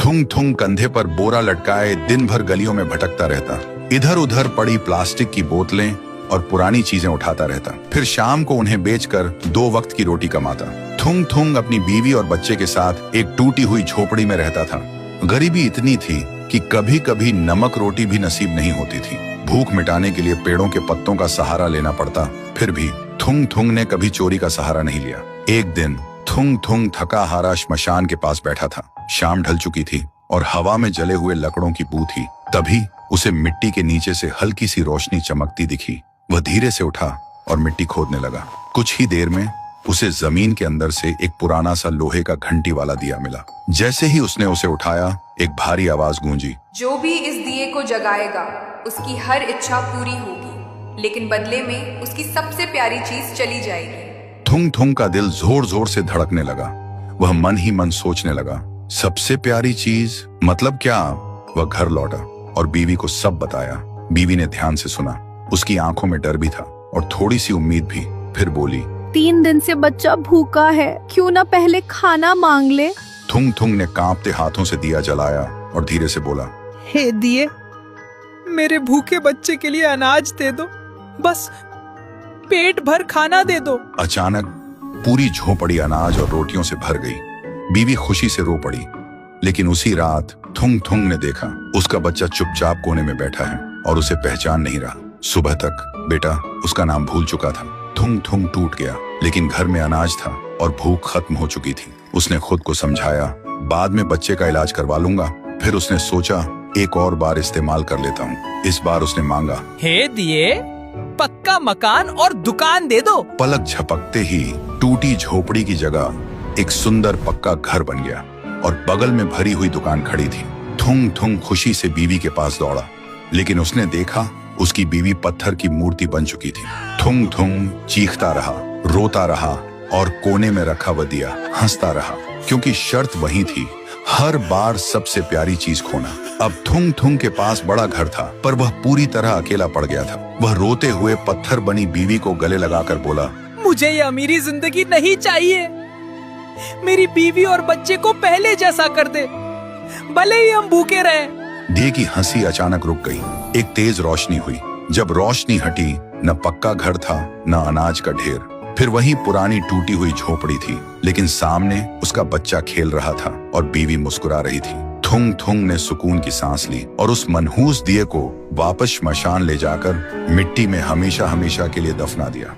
थुंग थुंग कंधे पर बोरा लटकाए दिन भर गलियों में भटकता रहता। इधर उधर पड़ी प्लास्टिक की बोतलें और पुरानी चीजें उठाता रहता। फिर शाम को उन्हें बेचकर 2 वक्त की रोटी कमाता। थुंग थुंग अपनी बीवी और बच्चे के साथ एक टूटी हुई झोपड़ी में रहता था। गरीबी इतनी थी कि कभी कभी नमक रोटी भी नसीब नहीं होती थी। भूख मिटाने के लिए पेड़ों के पत्तों का सहारा लेना पड़ता। फिर भी थुंग थुंग ने कभी चोरी का सहारा नहीं लिया। एक दिन थुंग थुंग थका हारा श्मशान के पास बैठा था। शाम ढल चुकी थी और हवा में जले हुए लकड़ों की बू थी। तभी उसे मिट्टी के नीचे से हल्की सी रोशनी चमकती दिखी। वह धीरे से उठा और मिट्टी खोदने लगा। कुछ ही देर में उसे जमीन के अंदर से एक पुराना सा लोहे का घंटी वाला दिया मिला। जैसे ही उसने उसे उठाया, एक भारी आवाज गूंजी, जो भी इस दिए को जगाएगा उसकी हर इच्छा पूरी होगी, लेकिन बदले में उसकी सबसे प्यारी चीज चली जाएगी। थुंग थुंग का दिल जोर जोर से धड़कने लगा। वह मन ही मन सोचने लगा, सबसे प्यारी चीज मतलब क्या? वह घर लौटा और बीवी को सब बताया। बीवी ने ध्यान से सुना। उसकी आंखों में डर भी था और थोड़ी सी उम्मीद भी। फिर बोली, 3 दिन से बच्चा भूखा है, क्यों ना पहले खाना मांग ले। थुंग थुंग ने कांपते हाथों से दिया जलाया और धीरे से बोला, हे दिए, मेरे भूखे बच्चे के लिए अनाज दे दो, बस पेट भर खाना दे दो। अचानक पूरी झोपड़ी अनाज और रोटियों से भर गई। बीवी खुशी से रो पड़ी। लेकिन उसी रात थुंग थुंग ने देखा उसका बच्चा चुपचाप कोने में बैठा है और उसे पहचान नहीं रहा। सुबह तक बेटा उसका नाम भूल चुका था। थुंग थुंग टूट गया, लेकिन घर में अनाज था और भूख खत्म हो चुकी थी। उसने खुद को समझाया, बाद में बच्चे का इलाज करवा लूंगा। फिर उसने सोचा, एक और बार इस्तेमाल कर लेता हूँ। इस बार उसने मांगा, हे दिए, पक्का मकान और दुकान दे दो। पलक झपकते ही टूटी झोपड़ी की जगह एक सुंदर पक्का घर बन गया और बगल में भरी हुई दुकान खड़ी थी। थुंग थुंग खुशी से बीवी के पास दौड़ा, लेकिन उसने देखा उसकी बीवी पत्थर की मूर्ति बन चुकी थी। थुंग थुंग चीखता रहा, रोता रहा और कोने में रखा वह दिया हंसता रहा, क्योंकि शर्त वही थी, हर बार सबसे प्यारी चीज खोना। अब थुंग थुंग के पास बड़ा घर था, पर वह पूरी तरह अकेला पड़ गया था। वह रोते हुए पत्थर बनी बीवी को गले लगाकर बोला, मुझे ये अमीरी जिंदगी नहीं चाहिए। मेरी बीवी और बच्चे को पहले जैसा कर दे, भले ही हम भूखे रहें। दिए की हंसी अचानक रुक गई। एक तेज रोशनी हुई। जब रोशनी हटी, न पक्का घर था न अनाज का ढेर। फिर वही पुरानी टूटी हुई झोपड़ी थी, लेकिन सामने उसका बच्चा खेल रहा था और बीवी मुस्कुरा रही थी। थुंग थुंग ने सुकून की सांस ली और उस मनहूस दिए को वापस श्मशान ले जाकर मिट्टी में हमेशा हमेशा के लिए दफना दिया।